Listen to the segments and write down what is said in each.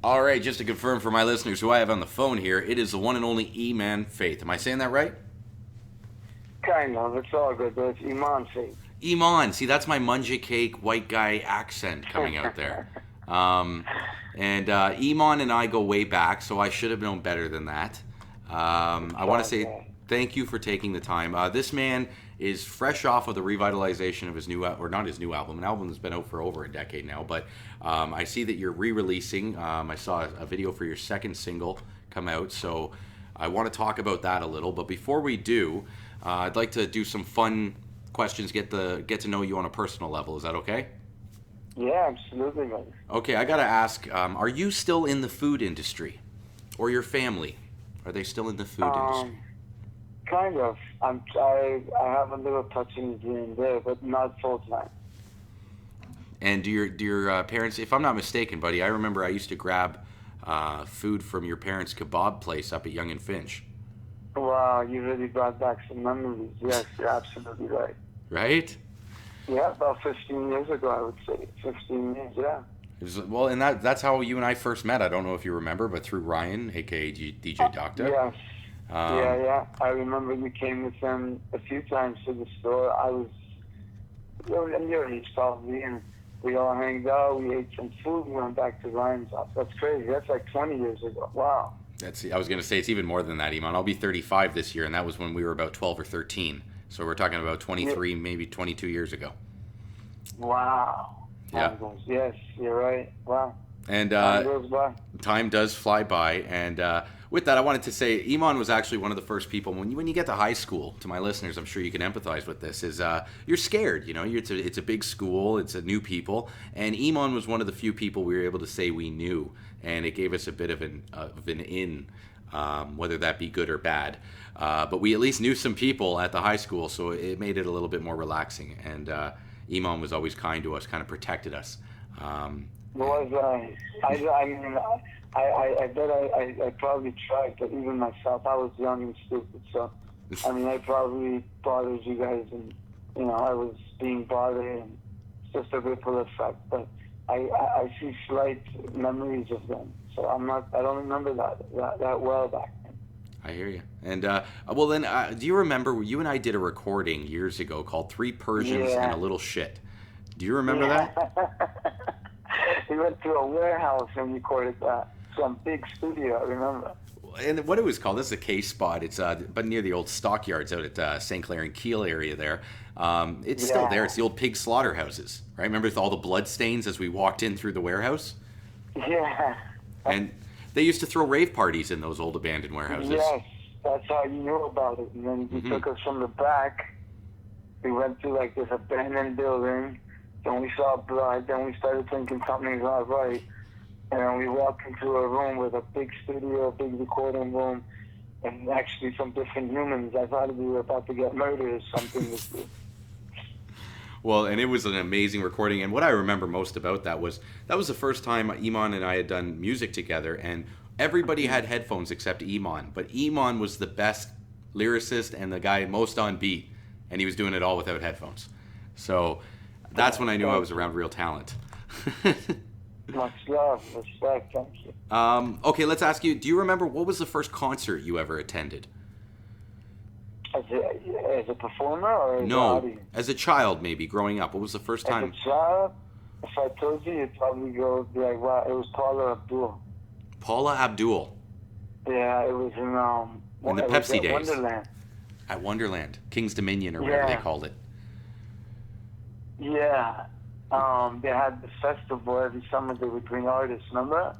All right, just to confirm for my listeners who I have on the phone here, it is the one and only Iman Faith. Am I saying that right? Kind of. It's all good, but it's Iman Faith. Iman. See, that's my Munja Cake white guy accent coming out there. And Iman and I go way back, so I should have known better than that. I want to say thank you for taking the time. This man is fresh off of the revitalization of his new, or not his new album. An album that's been out for over a decade now, but I see that you're re-releasing. I saw a video for your second single come out, so I want to talk about that a little. But before we do, I'd like to do some fun questions, get to know you on a personal level. Is that okay? Yeah, absolutely, man. Okay, I gotta ask: are you still in the food industry, or your family? Are they still in the food industry? Kind of. I have a little touching here and there, but not full time. And do your parents, if I'm not mistaken, buddy, I remember I used to grab food from your parents' kebab place up at Yonge and Finch. Wow, you really brought back some memories. Yes, you're absolutely right. Right? Yeah, about 15 years ago, I would say. 15 years, yeah. Well, and that's how you and I first met. I don't know if you remember, but through Ryan, a.k.a. DJ Doctor. Yes. Yeah. I remember you came with them a few times to the store. I was in your age probably, and we all hanged out. We ate some food. We went back to Ryan's house. That's crazy. That's like 20 years ago. Wow. I was going to say it's even more than that, Iman. I'll be 35 this year, and that was when we were about 12 or 13. So we're talking about 23, maybe 22 years ago. Wow. Yeah. Yes, you're right. Wow. And time goes by. Time does fly by. And with that, I wanted to say Iman was actually one of the first people. When you get to high school, to my listeners, I'm sure you can empathize with this. Is you're scared. You know, it's a big school. It's a new people. And Iman was one of the few people we were able to say we knew, and it gave us a bit of an in, whether that be good or bad. But we at least knew some people at the high school, so it made it a little bit more relaxing. And Iman was always kind to us, kind of protected us. I mean, I bet I probably tried, but even myself, I was young and stupid. So, I mean, I probably bothered you guys, and I was being bothered, and it's just a ripple effect. But I see slight memories of them, so I don't remember that well back then. I hear you. And well, then, do you remember you and I did a recording years ago called Three Persians and a Little Shit? Do you remember that? We went to a warehouse and recorded that. Some big studio, I remember. And what it was called, this is a K spot. It's but near the old stockyards out at St. Clair and Kiel area there. It's still there. It's the old pig slaughterhouses, right? Remember all the blood stains as we walked in through the warehouse? Yeah. And they used to throw rave parties in those old abandoned warehouses. Yes, that's how you knew about it. And then you took us from the back. We went through like this abandoned building. Then we saw blood. Then we started thinking something's not right. And then we walked into a room with a big studio, a big recording room, and actually some different humans. I thought we were about to get murdered or something. Well, and it was an amazing recording. And what I remember most about that was the first time Iman and I had done music together, and everybody had headphones except Iman. But Iman was the best lyricist and the guy most on beat, and he was doing it all without headphones. So that's when I knew I was around real talent. Much love, respect, thank you. Okay, let's ask you, do you remember what was the first concert you ever attended? As a performer or as an audience? As a child maybe, growing up. What was the first time? As a child, if I told you, you'd probably go be like, wow, it was Paula Abdul. Paula Abdul? Yeah, it was in the Pepsi days. Wonderland. At Wonderland. King's Dominion or whatever they called it. Yeah. They had the festival every summer. They would bring artists. Remember?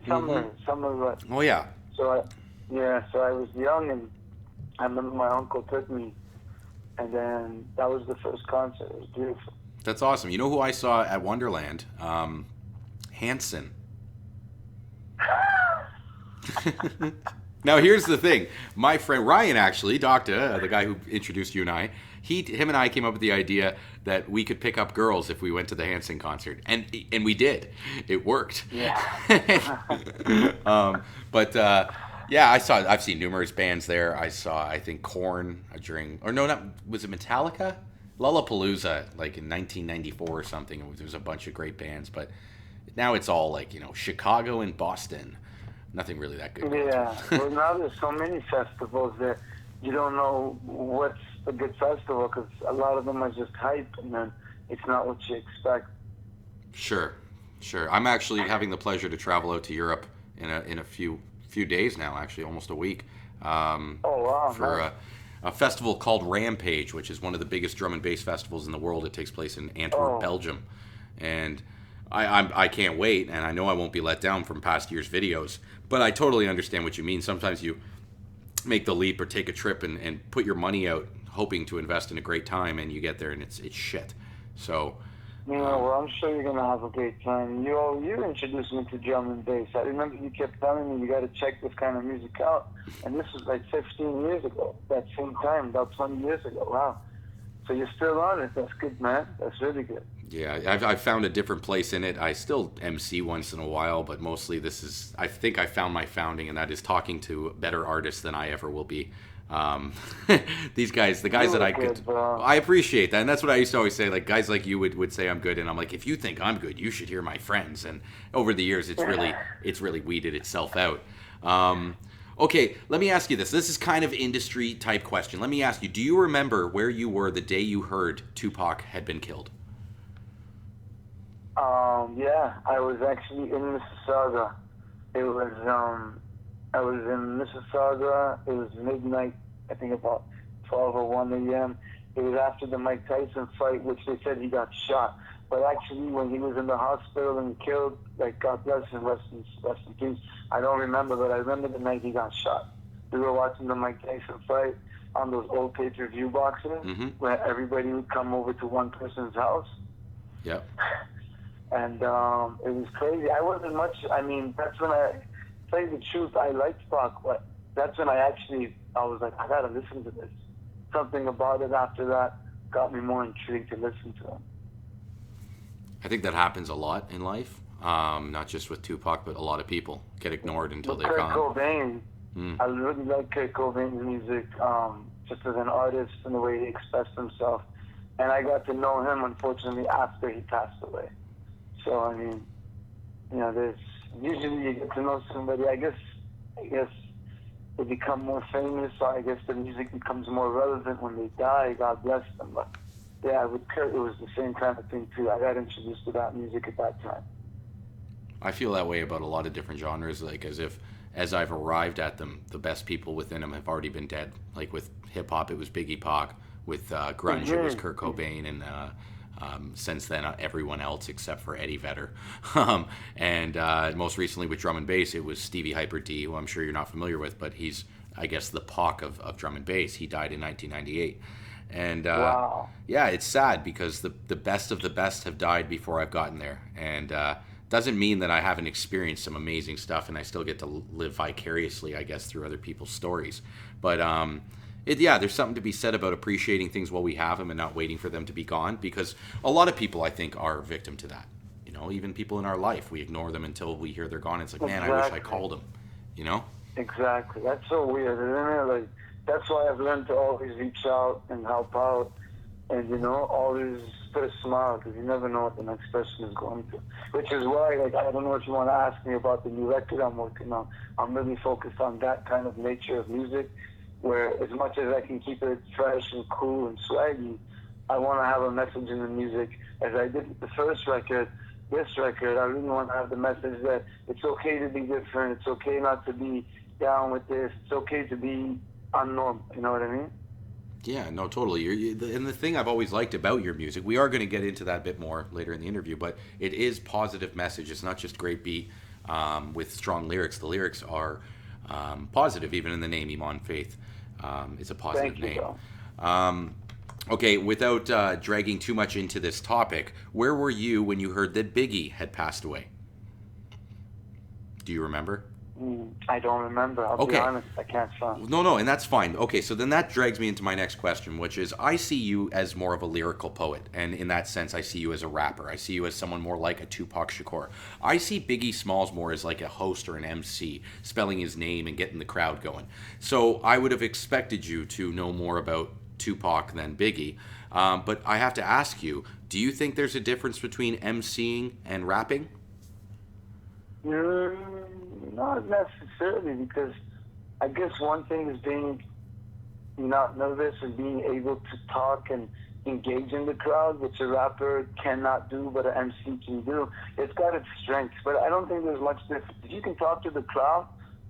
Summer. Oh yeah. So I was young, and I remember my uncle took me, and then that was the first concert. It was beautiful. That's awesome. You know who I saw at Wonderland? Hanson. Now here's the thing. My friend Ryan, actually, Doctor, the guy who introduced you and I, him and I came up with the idea that we could pick up girls if we went to the Hanson concert, and we did. It worked. Yeah. I've seen numerous bands there. I saw, I think, Korn was it Metallica? Lollapalooza, like in 1994 or something. There was a bunch of great bands, but now it's all like, Chicago and Boston. Nothing really that good. Yeah. Well, now there's so many festivals that you don't know what's a good festival because a lot of them are just hype, and then it's not what you expect. Sure, sure. I'm actually having the pleasure to travel out to Europe in a few days now, actually, almost a week, Oh wow, for nice. a festival called Rampage, which is one of the biggest drum and bass festivals in the world. It takes place in Antwerp, Oh, Belgium, and I can't wait, and I know I won't be let down from past years' videos. But I totally understand what you mean. Sometimes you make the leap or take a trip and put your money out hoping to invest in a great time, and you get there and it's shit. So, well, I'm sure you're gonna have a great time. You introduced me to drum and bass. I remember you kept telling me you got to check this kind of music out, and this was like 15 years ago. That same time, about 20 years ago. Wow. So you're still on it. That's good, man. That's really good. yeah, I've found a different place in it. I still MC once in a while, but mostly I think I found my founding, and that is talking to better artists than I ever will be. Um, these guys, the guys You that were I could, good, bro. I appreciate that, and that's what I used to always say. Like guys like you would say I'm good, and I'm like, if you think I'm good, you should hear my friends. And over the years, it's really weeded itself out. Um, okay, let me ask you this. This is kind of industry type question. Let me ask you: do you remember where you were the day you heard Tupac had been killed? Yeah, I was actually in Mississauga. It was I was in Mississauga. It was midnight, I think about 12 or 1 a.m. It was after the Mike Tyson fight, which they said he got shot. But actually, when he was in the hospital and killed, like God bless him, rest in peace. I don't remember, but I remember the night he got shot. We were watching the Mike Tyson fight on those old pay-per-view boxes, Mm-hmm. where everybody would come over to one person's house. Yep. And it was crazy. I wasn't much. I mean, that's when I tell you the truth. I liked Pac, but that's when I was like, I gotta listen to this. Something about it after that got me more intrigued to listen to him. I think that happens a lot in life, not just with Tupac, but a lot of people get ignored until But they're Kurt gone. Cobain, Mm. I really like Kurt Cobain's music, just as an artist and the way he expressed himself. And I got to know him, unfortunately, after he passed away. So I mean, there's usually you get to know somebody. I guess they become more famous, so I guess the music becomes more relevant when they die. God bless them. But yeah, with Kurt, it was the same kind of thing too. I got introduced to that music at that time. I feel that way about a lot of different genres, like as I've arrived at them, the best people within them have already been dead. Like with hip hop, it was Biggie Pac. With grunge, it was Kurt Cobain, and since then, everyone else except for Eddie Vedder. And most recently with drum and bass, it was Stevie Hyper D, who I'm sure you're not familiar with, but he's, I guess, the Pac of drum and bass. He died in 1998. And Wow. yeah, it's sad because the best of the best have died before I've gotten there. And doesn't mean that I haven't experienced some amazing stuff and I still get to live vicariously, I guess, through other people's stories. But yeah, there's something to be said about appreciating things while we have them and not waiting for them to be gone, because a lot of people, I think, are a victim to that. Even people in our life, we ignore them until we hear they're gone. It's like, man, I wish I called them. Exactly. That's so weird, isn't it? Like, that's why I've learned to always reach out and help out, and always put a smile, because you never know what the next person is going through. Which is why, like, I don't know if you want to ask me about the new record I'm working on. I'm really focused on that kind of nature of music, where as much as I can keep it fresh and cool and swaggy, I want to have a message in the music. As I did with the first record, this record, I really want to have the message that it's okay to be different. It's okay not to be down with this. It's okay to be unnormal. You know what I mean? Yeah, no, totally. And the thing I've always liked about your music, we are going to get into that a bit more later in the interview, but it is positive message. It's not just great beat with strong lyrics. The lyrics are positive, even in the name Iman Faith. It's a positive Thank you, name. bro. Okay, without dragging too much into this topic, where were you when you heard that Biggie had passed away? Do you remember? I don't remember. I'll be Okay. honest. I can't front. No, and that's fine. Okay, so then that drags me into my next question, which is I see you as more of a lyrical poet, and in that sense, I see you as a rapper. I see you as someone more like a Tupac Shakur. I see Biggie Smalls more as like a host or an MC, spelling his name and getting the crowd going. So I would have expected you to know more about Tupac than Biggie, but I have to ask you: do you think there's a difference between MCing and rapping? Not necessarily, because I guess one thing is being not nervous and being able to talk and engage in the crowd, which a rapper cannot do, but an MC can do. It's got its strengths, but I don't think there's much difference. If you can talk to the crowd,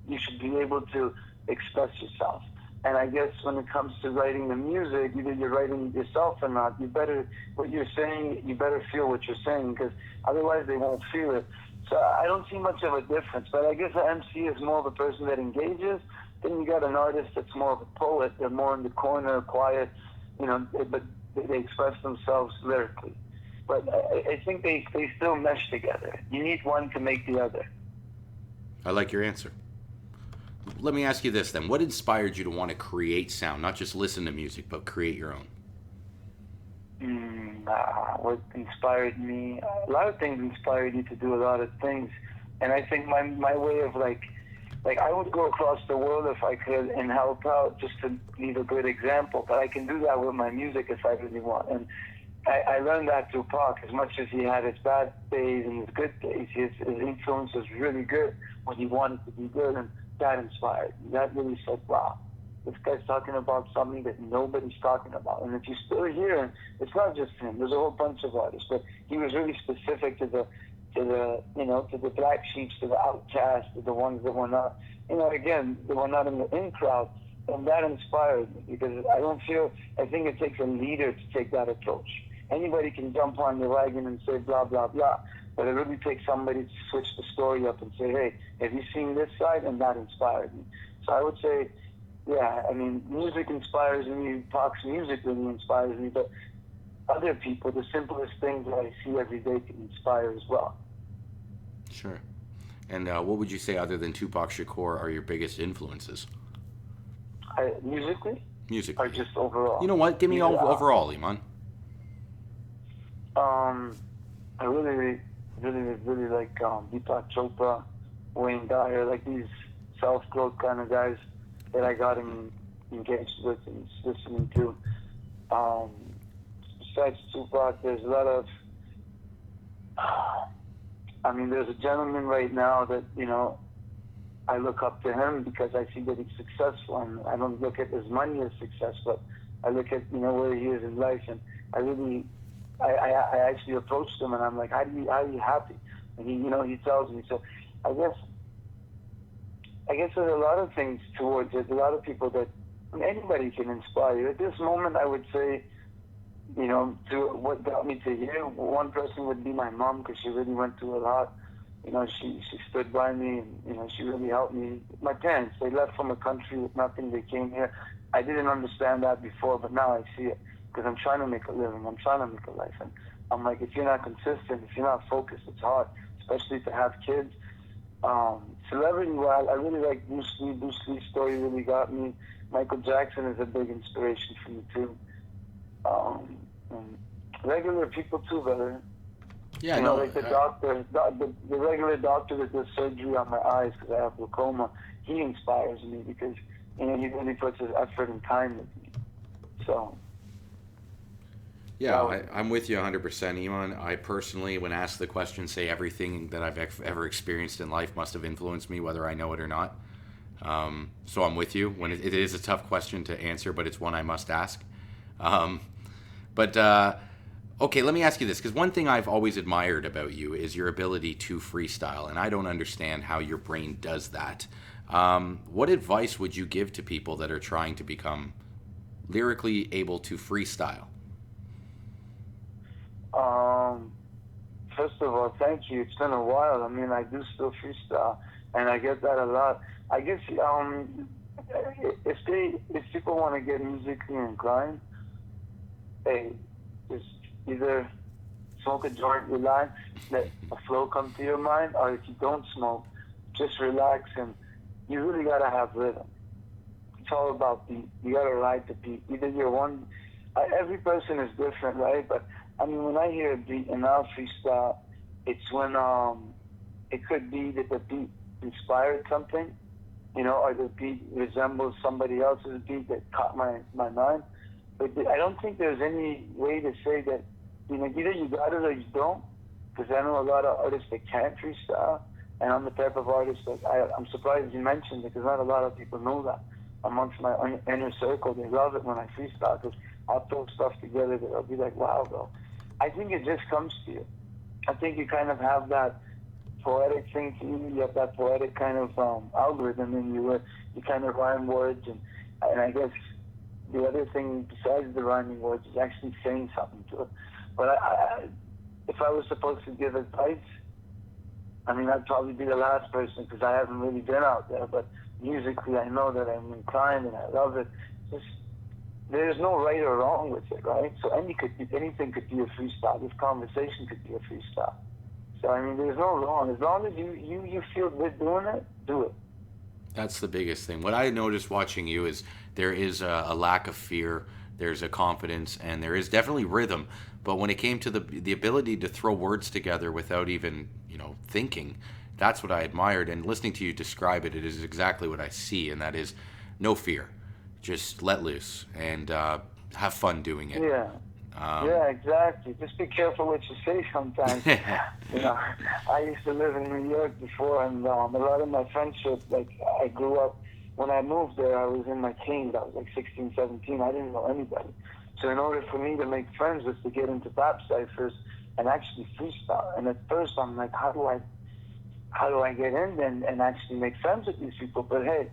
you should be able to express yourself. And I guess when it comes to writing the music, either you're writing it yourself or not, you better, what you're saying, you better feel what you're saying, because otherwise they won't feel it. So I don't see much of a difference, but I guess an MC is more of a person that engages. Then you got an artist that's more of a poet. They're more in the corner, quiet, but they express themselves lyrically. But I think they still mesh together. You need one to make the other. I like your answer. Let me ask you this then. What inspired you to want to create sound? Not just listen to music, but create your own? What inspired me? A lot of things inspired you to do a lot of things. And I think my way of like I would go across the world if I could and help out just to leave a good example. But I can do that with my music if I really want. And I learned that through Pac. As much as he had his bad days and his good days, his influence was really good when he wanted to be good, and that inspired me. That really said, wow, this guy's talking about something that nobody's talking about. And if you still hear, it's not just him. There's a whole bunch of artists, but he was really specific to the to the black sheep, to the outcasts, to the ones that were not, again, they were not in the in crowd. And that inspired me, because I think it takes a leader to take that approach. Anybody can jump on the wagon and say blah, blah, blah. But it really takes somebody to switch the story up and say, hey, have you seen this side? And that inspired me. So I would say, yeah, I mean, music inspires me. Pac's music really inspires me. But other people, the simplest things that I see every day can inspire as well. Sure. And what would you say, other than Tupac Shakur, are your biggest influences? Musically? Musically. Or just overall? You know what? Give me overall, Iman. I really, really, really like Deepak Chopra, Wayne Dyer, like these self-growth kind of guys that I got engaged with and listening to. Besides Tupac, there's a lot of, there's a gentleman right now that, I look up to him because I see that he's successful, and I don't look at his money as success, but I look at, where he is in life, and I actually approached him and I'm like, how are you happy? And he tells me. So I guess there's a lot of things towards it. A lot of people that anybody can inspire you. At this moment, I would say, to what got me to here, one person would be my mom, because she really went through a lot. She stood by me, and she really helped me. My parents, they left from a country with nothing. They came here. I didn't understand that before, but now I see it, because I'm trying to make a living. I'm trying to make a life. And I'm like, if you're not consistent, if you're not focused, it's hard, especially to have kids. Celebrity-wise, I really like Bruce Lee. Bruce Lee's story really got me. Michael Jackson is a big inspiration for me, too. And regular people, too, brother. Yeah, like the doctor, the regular doctor that does surgery on my eyes because I have glaucoma, he inspires me because, he really puts his effort and time with me. So. Yeah, I'm with you 100%, Iman. I personally, when asked the question, say everything that I've ever experienced in life must have influenced me, whether I know it or not. So I'm with you. When it is a tough question to answer, but it's one I must ask. Okay, let me ask you this, because one thing I've always admired about you is your ability to freestyle, and I don't understand how your brain does that. What advice would you give to people that are trying to become lyrically able to freestyle? First of all, thank you. It's been a while. I do still freestyle, and I get that a lot. I guess if people want to get musically inclined, hey, just either smoke a joint, relax, let a flow come to your mind, or if you don't smoke, just relax, and you really gotta have rhythm. It's all about beat. You gotta ride the beat. Either you're every person is different, right? But when I hear a beat and I'll freestyle, it's when it could be that the beat inspired something, or the beat resembles somebody else's beat that caught my mind. But I don't think there's any way to say that, either you got it or you don't, because I know a lot of artists that can't freestyle. And I'm the type of artist that I'm surprised you mentioned it because not a lot of people know that. Amongst my inner circle, they love it when I freestyle because I'll throw stuff together that I'll be like, wow, bro. I think it just comes to you. I think you kind of have that poetic thing to you. You have that poetic kind of algorithm in you where you kind of rhyme words. And I guess the other thing besides the rhyming words is actually saying something to it. But if I was supposed to give advice, I mean, I'd probably be the last person because I haven't really been out there. But musically, I know that I'm inclined and I love it. Just there's no right or wrong with it, right? So anything could be a freestyle. This conversation could be a freestyle. So I mean, there's no wrong. As long as you feel good doing it, do it. That's the biggest thing. What I noticed watching you is there is a lack of fear, there's a confidence, and there is definitely rhythm. But when it came to the ability to throw words together without even thinking, that's what I admired. And listening to you describe it, it is exactly what I see, and that is no fear, just let loose and have fun doing it. Yeah. Yeah, exactly. Just be careful what you say sometimes. I used to live in New York before, and a lot of my friendship, like, I grew up, when I moved there, I was in my teens. I was like 16, 17. I didn't know anybody. So in order for me to make friends was to get into rap ciphers and actually freestyle. And at first, I'm like, how do I get in and actually make friends with these people? But hey,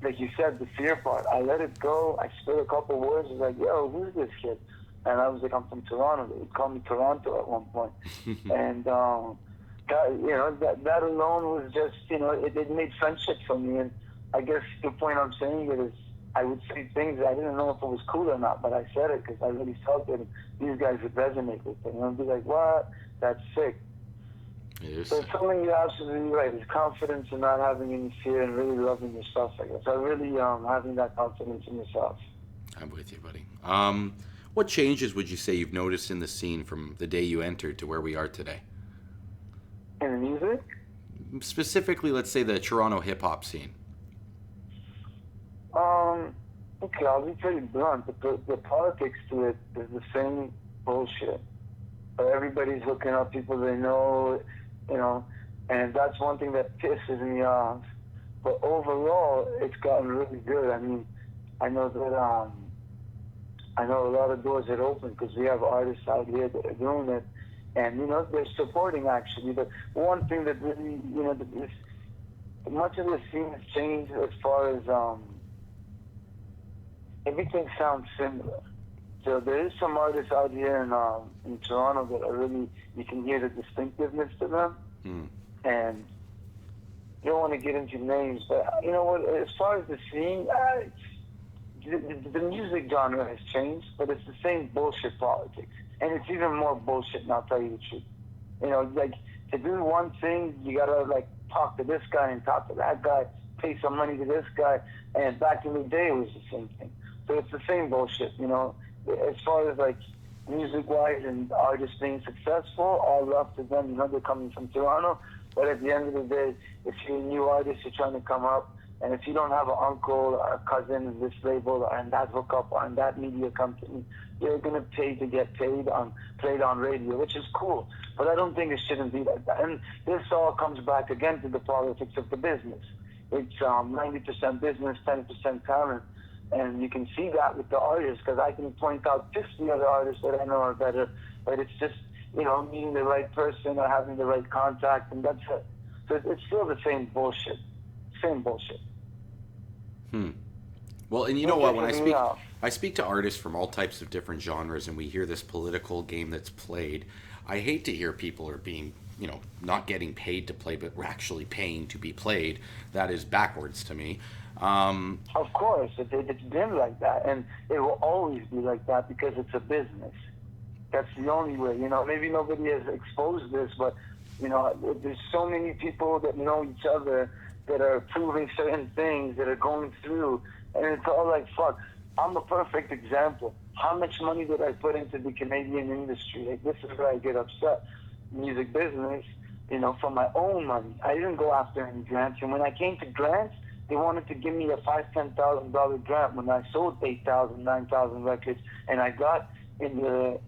like you said, the fear part, I let it go. I spit a couple words. I was like, yo, who's this kid? And I was like, I'm from Toronto. They would call me Toronto at one point. And, that alone was just, it made friendship for me. And I guess the point I'm saying it is I would say things I didn't know if it was cool or not, but I said it because I really felt it. And these guys would resonate with it. And I'd be like, what? That's sick. So it's something you're absolutely right. It's confidence and not having any fear and really loving yourself, I guess. I really having that confidence in yourself. I'm with you, buddy. What changes would you say you've noticed in the scene from the day you entered to where we are today? In the music? Specifically, let's say the Toronto hip hop scene. Okay, I'll be pretty blunt. The politics to it is the same bullshit. Everybody's hooking up people they know, and that's one thing that pisses me off. But overall, it's gotten really good. I mean, I know that I know a lot of doors that open because we have artists out here that are doing it, and they're supporting actually. But one thing that really, much of the scene has changed as far as everything sounds similar. So there is some artists out here in Toronto that are really, you can hear the distinctiveness to them. And you don't want to get into names, but you know what, as far as the scene, the music genre has changed, but it's the same bullshit politics. And it's even more bullshit, and I'll tell you the truth. Like, to do one thing, you gotta, like, talk to this guy and talk to that guy, pay some money to this guy, and back in the day, it was the same thing. So it's the same bullshit, as far as like music-wise and artists being successful, all love to them. They're coming from Toronto, but at the end of the day, if you're a new artist, you're trying to come up, and if you don't have an uncle or a cousin in this label or in that hookup or in that media company, you're gonna pay to get played on radio, which is cool. But I don't think it shouldn't be like that. And this all comes back again to the politics of the business. It's 90% business, 10% talent. And you can see that with the artists, because I can point out 50 other artists that I know are better, but it's just, meeting the right person or having the right contact, and that's it. So it's still the same bullshit. Same bullshit. Well, and you know what? When I speak to artists from all types of different genres, and we hear this political game that's played, I hate to hear people are being, not getting paid to play, but we're actually paying to be played. That is backwards to me. Of course, it's been like that, and it will always be like that because it's a business. That's the only way. Maybe nobody has exposed this, but there's so many people that know each other that are proving certain things that are going through, and it's all like, fuck. I'm a perfect example. How much money did I put into the Canadian industry? Like, this is where I get upset. Music business, from my own money. I didn't go after any grants, and when I came to grants, they wanted to give me a $5,000-$10,000 grant when I sold 8,000, 9,000 records, and I got in the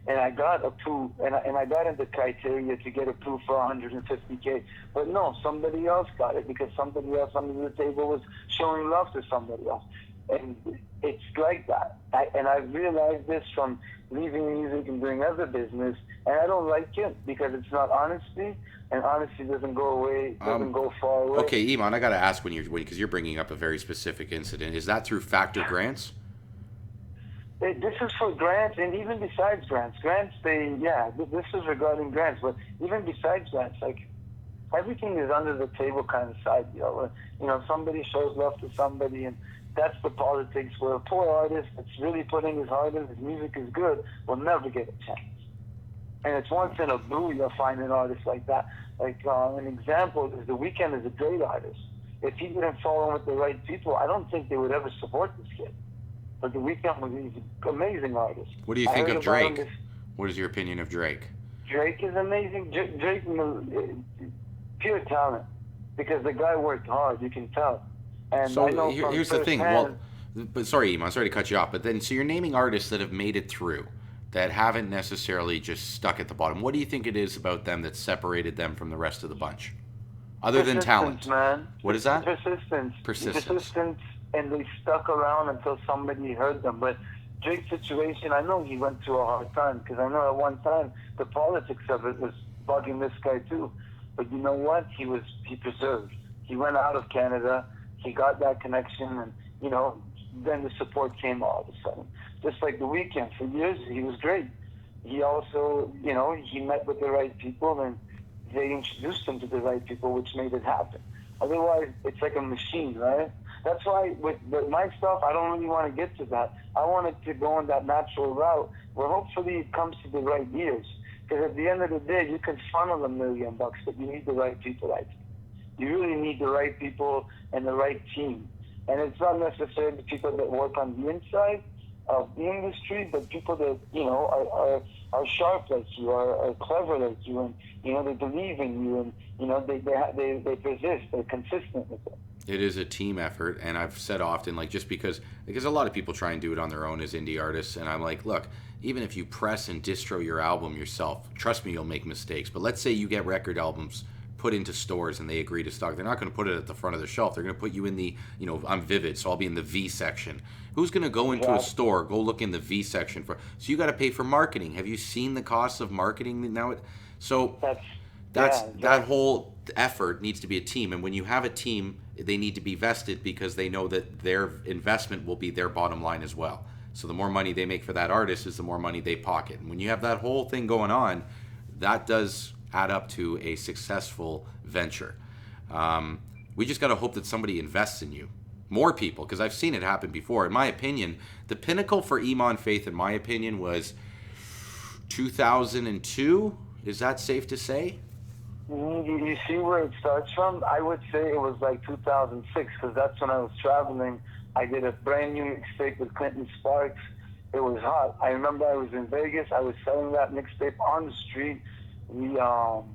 and I got approved, and I got in the criteria to get approved for 150K. But no, somebody else got it because somebody else under the table was showing love to somebody else, and it's like that. And I've realized this from leaving music and doing other business, and I don't like it because it's not honesty, and honesty doesn't go away, doesn't go far away. Okay, Iman, I got to ask because you're bringing up a very specific incident. Is that through factor grants? This is for grants, and even besides grants, this is regarding grants, but even besides grants, like, everything is under the table kind of side deal. Somebody shows love to somebody, and that's the politics where a poor artist that's really putting his heart in, his music is good, will never get a chance. And it's once in a blue you'll find an artist like that. Like, an example is The Weeknd is a great artist. If he didn't fall in with the right people, I don't think they would ever support this kid. But The Weeknd he's an amazing artist. What do you think of Drake? What is your opinion of Drake? Drake is amazing. Drake, pure talent, because the guy worked hard. You can tell. And so I know here's the thing. But sorry, Iman, sorry to cut you off. But then, so you're naming artists that have made it through, that haven't necessarily just stuck at the bottom. What do you think it is about them that separated them from the rest of the bunch, other than talent? Man. What is that? Persistence, and they stuck around until somebody heard them. But Drake's situation, I know he went through a hard time, because I know at one time the politics of it was bugging this guy too. But you know what? He preserved. He went out of Canada. He got that connection, and then the support came all of a sudden. Just like The Weeknd, for years he was great. He also, he met with the right people, and they introduced him to the right people, which made it happen. Otherwise, it's like a machine, right? That's why with my stuff, I don't really want to get to that. I want it to go on that natural route where hopefully it comes to the right ears. Because at the end of the day, you can funnel $1 million, but you need the right people, I think. You really need the right people and the right team. And it's not necessarily people that work on the inside of the industry, but people that, are sharp like you, are clever like you, and, they believe in you, and, they persist, they're consistent with it. It is a team effort, and I've said often, like, just because a lot of people try and do it on their own as indie artists, and I'm like, look, even if you press and distro your album yourself, trust me, you'll make mistakes. But let's say you get record albums put into stores and they agree to stock. They're not going to put it at the front of the shelf. They're going to put you in the, I'm Vivid, so I'll be in the V section. Who's going to go into a store, go look in the V section for? So you got to pay for marketing. Have you seen the costs of marketing now? That whole effort needs to be a team, and when you have a team, they need to be vested because they know that their investment will be their bottom line as well. So the more money they make for that artist is the more money they pocket. And when you have that whole thing going on, that does add up to a successful venture. We just got to hope that somebody invests in you. More people, because I've seen it happen before. In my opinion, the pinnacle for Iman Faith, in my opinion, was 2002. Is that safe to say? You see where it starts from? I would say it was like 2006, because that's when I was traveling. I did a brand new mixtape with Clinton Sparks. It was hot. I remember I was in Vegas. I was selling that mixtape on the street. So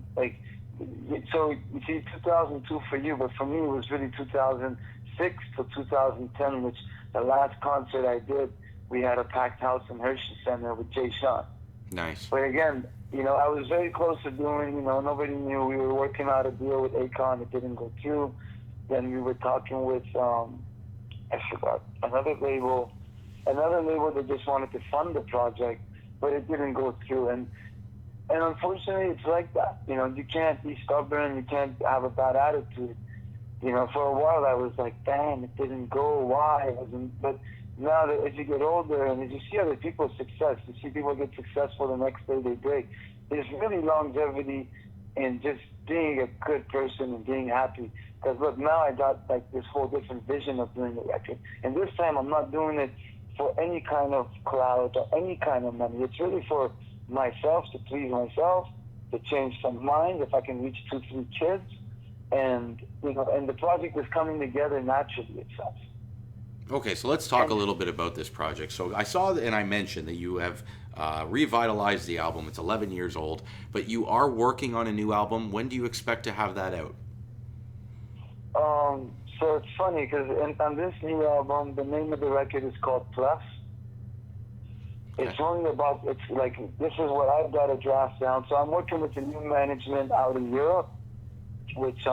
you see 2002 for you, but for me it was really 2006 to 2010, which the last concert I did, we had a packed house in Hershey Center with Jay Sean. Nice. But again, I was very close to doing, nobody knew. We were working out a deal with Akon. It didn't go through. Then we were talking with, I forgot, another label that just wanted to fund the project, but it didn't go through. And unfortunately, it's like that. You can't be stubborn. You can't have a bad attitude. For a while I was like, damn, it didn't go. Why? But now that as you get older and as you see other people's success, you see people get successful, the next day they break. There's really longevity in just being a good person and being happy. Because look, now I got like this whole different vision of doing the record. And this time I'm not doing it for any kind of clout or any kind of money. It's really for myself, to please myself, to change some minds, if I can reach 2-3 kids. And, and the project is coming together naturally itself. Okay, so let's talk a little bit about this project. So I saw and I mentioned that you have revitalized the album. It's 11 years old, but you are working on a new album. When do you expect to have that out? So it's funny because on this new album, the name of the record is called Plus. It's only about, it's like, this is what I've got to draft down. So I'm working with the new management out of Europe, which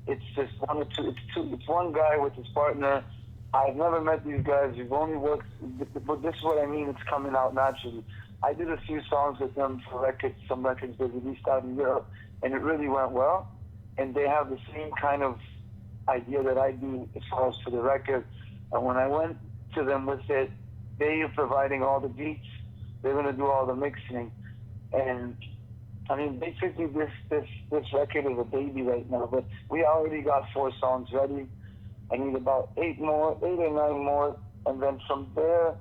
it's just one or two, it's one guy with his partner. I've never met these guys. We've only worked, but this is what I mean. It's coming out naturally. I did a few songs with them for records, some records they released out in Europe, and it really went well. And they have the same kind of idea that I do as far as for the record. And when I went to them with it, they are providing all the beats. They're gonna do all the mixing, and I mean, basically, this record is a baby right now. But we already got 4 songs ready. I need about 8 or 9 more, and then from there,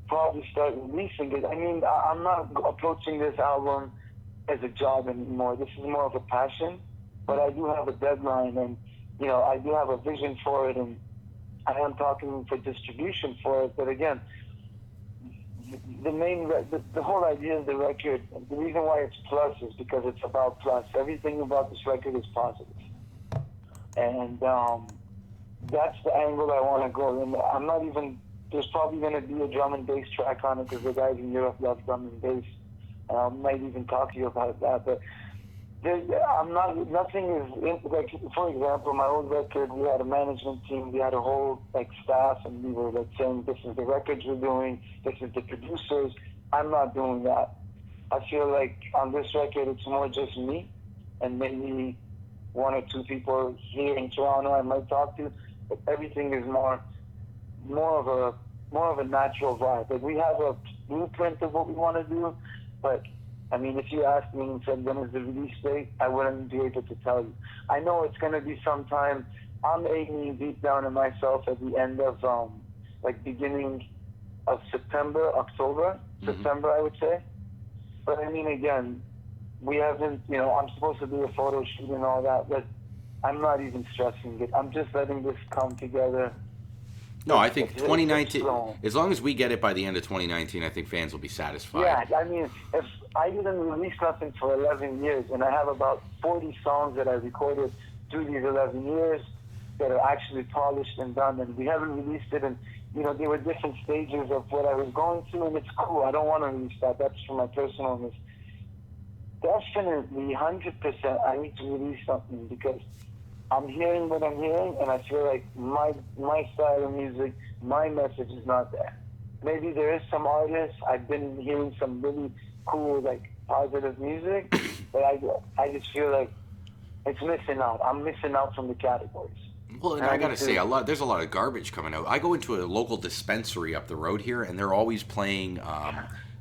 probably start releasing it. I mean, I'm not approaching this album as a job anymore. This is more of a passion, but I do have a deadline, and I do have a vision for it, and I am talking for distribution for it. But again, the whole idea of the record, the reason why it's plus is because it's about plus. Everything about this record is positive, and that's the angle I want to go. And I'm not even. There's probably going to be a drum and bass track on it because the guys in Europe love drum and bass. I might even talk to you about that, but I'm not. Nothing is like. For example, my old record, we had a management team, we had a whole staff, and we were saying, "This is the records we're doing. This is the producers." I'm not doing that. I feel like on this record, it's more just me, and maybe 1 or 2 people here in Toronto I might talk to. But everything is more of a natural vibe. Like, we have a blueprint of what we want to do, but I mean, if you asked me and said when is the release date, I wouldn't be able to tell you. I know it's going to be sometime. I'm aiming deep down in myself at the end of beginning of September, October, September, I would say. But I mean, again, we haven't. I'm supposed to do a photo shoot and all that, but I'm not even stressing it. I'm just letting this come together. No, I think 2019, as long as we get it by the end of 2019, I think fans will be satisfied. Yeah, I mean, if I didn't release nothing for 11 years, and I have about 40 songs that I recorded through these 11 years that are actually polished and done, and we haven't released it, and, there were different stages of what I was going through, and it's cool. I don't want to release that. That's for my personalness. Definitely, 100%, I need to release something because I'm hearing what I'm hearing, and I feel like my style of music, my message is not there. Maybe there is some artists. I've been hearing some really cool, positive music, but I just feel like it's missing out. I'm missing out from the categories. Well, and I gotta say, there's a lot of garbage coming out. I go into a local dispensary up the road here, and they're always playing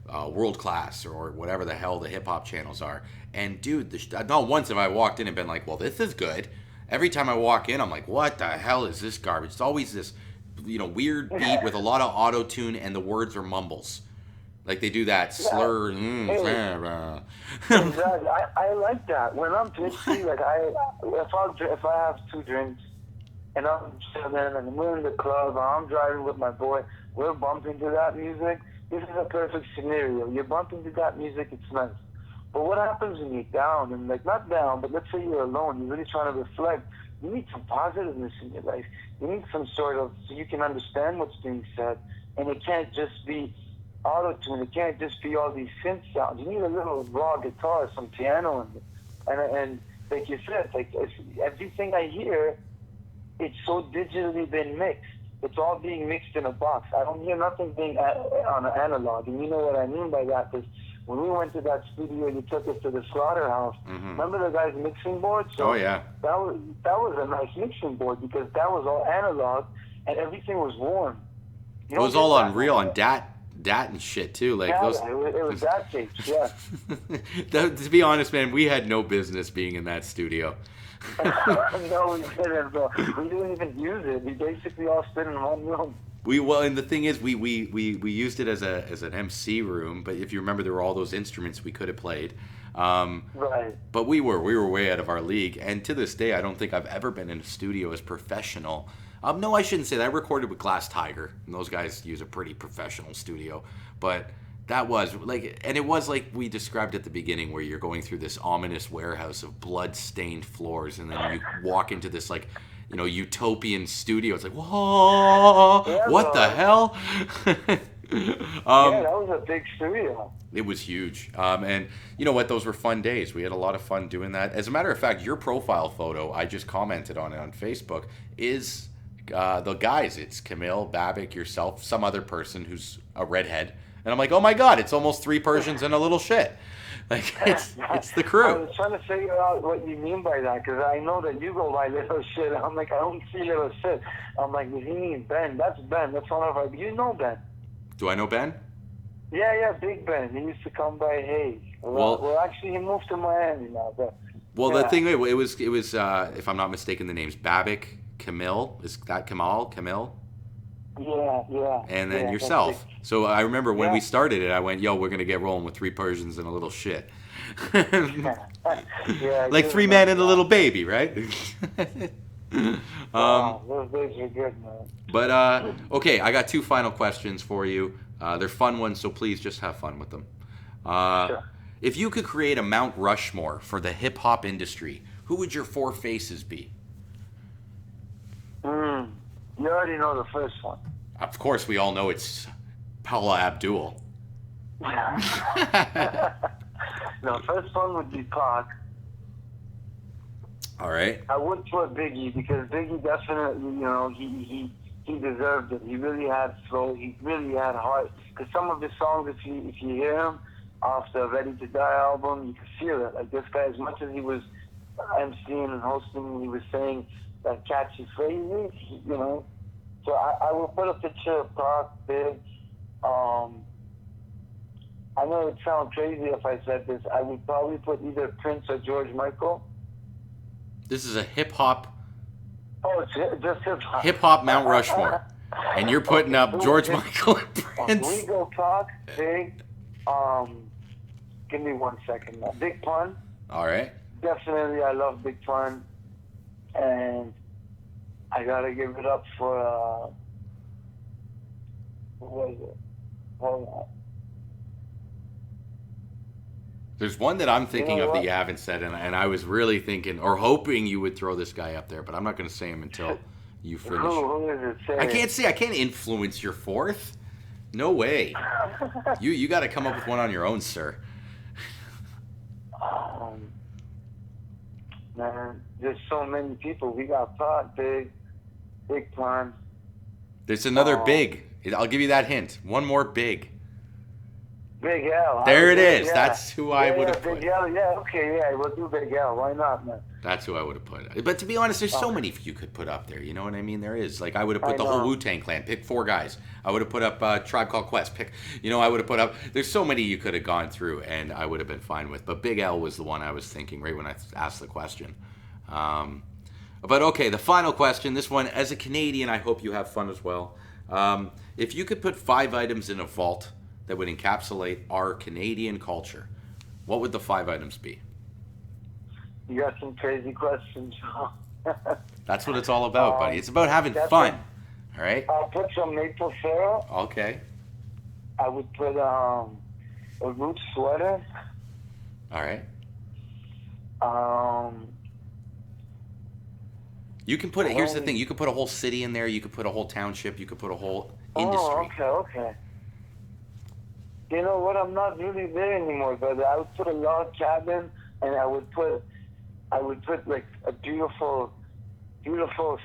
World Class or whatever the hell the hip hop channels are. And dude, not once have I walked in and been like, "Well, this is good." Every time I walk in, I'm like, what the hell is this garbage? It's always this, weird beat with a lot of auto-tune, and the words are mumbles. Like, they do that slur. Exactly. I like that. When I'm tipsy, if I have 2 drinks, and I'm chilling, and we're in the club, or I'm driving with my boy, we're bumping to that music. This is a perfect scenario. You're bumping to that music, it's nice. But what happens when you're down, and not down, but let's say you're alone, you're really trying to reflect, you need some positiveness in your life. You need some sort of, so you can understand what's being said, and it can't just be auto-tune, it can't just be all these synth sounds. You need a little raw guitar, some piano in it. And like you said, everything I hear, it's so digitally been mixed. It's all being mixed in a box. I don't hear nothing being on an analog, and you know what I mean by that, because when we went to that studio, you took us to the Slaughterhouse. Remember the guy's mixing board? So oh, yeah. That was a nice mixing board because that was all analog and everything was warm. It was all unreal on DAT and shit too. It was DAT tapes, yeah. To be honest, man, we had no business being in that studio. No, we didn't, bro. We didn't even use it. We basically all stood in one room. And the thing is, we used it as an MC room. But if you remember, there were all those instruments we could have played. Right. But we were way out of our league. And to this day, I don't think I've ever been in a studio as professional. No, I shouldn't say that. I recorded with Glass Tiger, and those guys use a pretty professional studio. But that was and it was like we described at the beginning, where you're going through this ominous warehouse of blood-stained floors, and then you walk into this utopian studio. It's like, whoa, yeah, what the hell? Yeah, that was a big studio. It was huge. And you know what? Those were fun days. We had a lot of fun doing that. As a matter of fact, your profile photo, I just commented on it on Facebook, is the guys. It's Camille, Babik, yourself, some other person who's a redhead. And I'm like, oh my God, it's almost three Persians and a little shit. Like, it's the I crew. was trying to figure out what you mean by that, because I know that you go by little shit. I'm like, I don't see little shit. I'm like, does he mean Ben? That's Ben. That's one of our. You know Ben? Do I know Ben? Yeah, Big Ben. He used to come by Hayes. Well, actually, he moved to Miami now. But well, yeah. the thing it was if I'm not mistaken, the name's Babik, Camille. Is that Kamal? Camille? Yeah. And then yeah, yourself. So I remember when we Yeah. started it, I went, "Yo, we're gonna get rolling with three Persians and a little shit." Yeah, Like three men and a little baby, right? Wow, those days are good, man. But okay, I got two final questions for you. They're fun ones, so please just have fun with them. Sure. If you could create a Mount Rushmore for the hip hop industry, who would your four faces be? You already know the first one. Of course, we all know it's Paula Abdul. The first one would be Pac. All right. I would put Biggie, because Biggie definitely, he deserved it. He really had flow. He really had heart. Because some of his songs, if you hear him off the Ready to Die album, you can feel it. Like, this guy, as much as he was emceeing and hosting, he was saying that catchy phrases, So I will put a picture of Pac, Big. I know it sounds crazy if I said this. I would probably put either Prince or George Michael. This is a hip hop Oh, it's just hip-hop. Mount Rushmore, and you're putting up George Michael and Prince. We go Pac, Big. Give me 1 second now. Big Pun. All right. Definitely, I love Big Pun. And I gotta give it up for, what was it? Hold on. There's one that I'm thinking You know of that what? you haven't said, and I was really thinking or hoping you would throw this guy up there, but I'm not going to say him until you finish. Who is it? Say I it. can't say. I can't influence your fourth. No way. You got to come up with one on your own, sir. Man, there's so many people. We got Pac, Big Pun. There's another big. I'll give you that hint. One more big. Big L. There it is. Yeah. That's who I would have put. Big L, yeah, okay, yeah, we'll do Big L. Why not, man? That's who I would have put. But to be honest, there's so many you could put up there. You know what I mean? There is. Like, I would have put I the whole know. Wu-Tang Clan. Pick four guys. I would have put up Tribe Called Quest. I would have put up. There's so many you could have gone through, and I would have been fine with. But Big L was the one I was thinking right when I asked the question. But okay, the final question. This one, as a Canadian, I hope you have fun as well. If you could put 5 items in a vault that would encapsulate our Canadian culture, what would the 5 items be? You got some crazy questions. That's what it's all about, buddy. It's about having that's fun. it. All right? I'll put some maple syrup. Okay. I would put a root sweater. All right. You can put it. Here's the thing. You could put a whole city in there. You could put a whole township. You could put a whole industry. Oh, okay. You know what? I'm not really there anymore, but I would put a log cabin, and I would put like a beautiful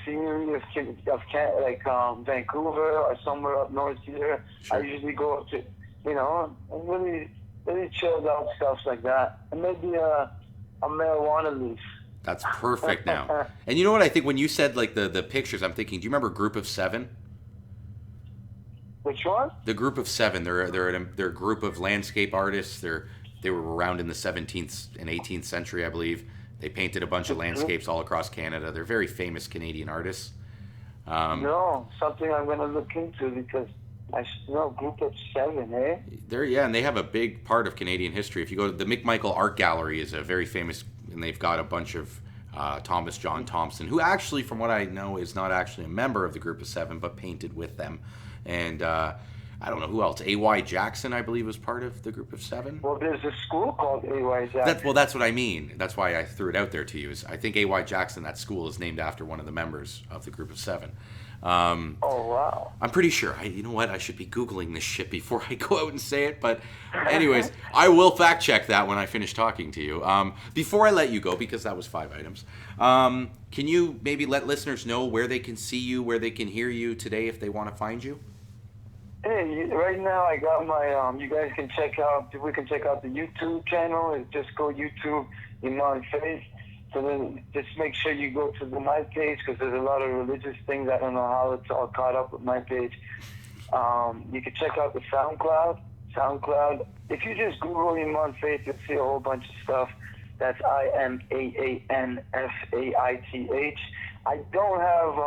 scenery of like Vancouver or somewhere up north here. Sure. I usually go up to, really chilled out stuff like that, and maybe a marijuana leaf. That's perfect now. And you know what I think when you said like the pictures, I'm thinking, do you remember Group of 7? Which one? The Group of 7. They're a group of landscape artists. They were around in the 17th and 18th century, I believe. They painted a bunch of landscapes all across Canada. They're very famous Canadian artists. No, something I'm gonna look into, because I know Group of 7, eh? And they have a big part of Canadian history. If you go to the McMichael Art Gallery, is a very famous, and they've got a bunch of Thomas John Thompson, who actually, from what I know, is not actually a member of the Group of 7, but painted with them. And I don't know who else. A.Y. Jackson, I believe, was part of the group of 7. Well, there's a school called A.Y. Jackson. That's what I mean. That's why I threw it out there to you. Is I think A.Y. Jackson, that school, is named after one of the members of the group of 7. Oh, wow. I'm pretty sure. You know what? I should be Googling this shit before I go out and say it. But anyways, I will fact check that when I finish talking to you. Before I let you go, because that was 5 items, can you maybe let listeners know where they can see you, where they can hear you today if they want to find you? Hey, right now I got my, you guys can check out, we can check out the YouTube channel. It's just go YouTube, Iman Face. So then just make sure you go to my page, because there's a lot of religious things. I don't know how it's all caught up with my page. You can check out the SoundCloud. If you just Google Iman Faith, you'll see a whole bunch of stuff. That's IMAANFAITH. I don't have,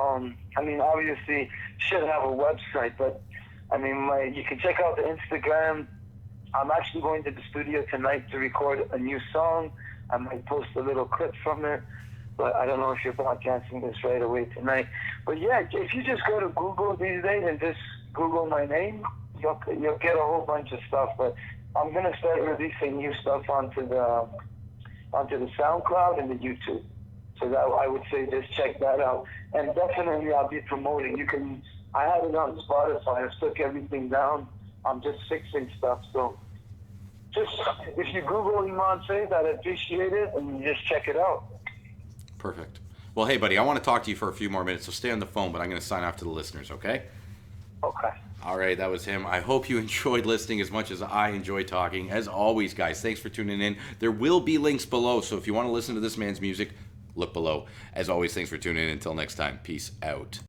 obviously should have a website, but you can check out the Instagram. I'm actually going to the studio tonight to record a new song. I might post a little clip from it, but I don't know if you're broadcasting this right away tonight. But yeah, if you just go to Google these days and just Google my name, you'll get a whole bunch of stuff. But I'm gonna start releasing new stuff onto the SoundCloud and the YouTube. So that I would say just check that out. And definitely I'll be promoting. I have it on Spotify. I took everything down. I'm just fixing stuff. So just if you Google Iman Faith, I'd appreciate it, and you just check it out. Perfect. Well, hey, buddy, I want to talk to you for a few more minutes, so stay on the phone, but I'm going to sign off to the listeners, okay? Okay. All right, that was him. I hope you enjoyed listening as much as I enjoy talking. As always, guys, thanks for tuning in. There will be links below, so if you want to listen to this man's music, look below. As always, thanks for tuning in. Until next time, peace out.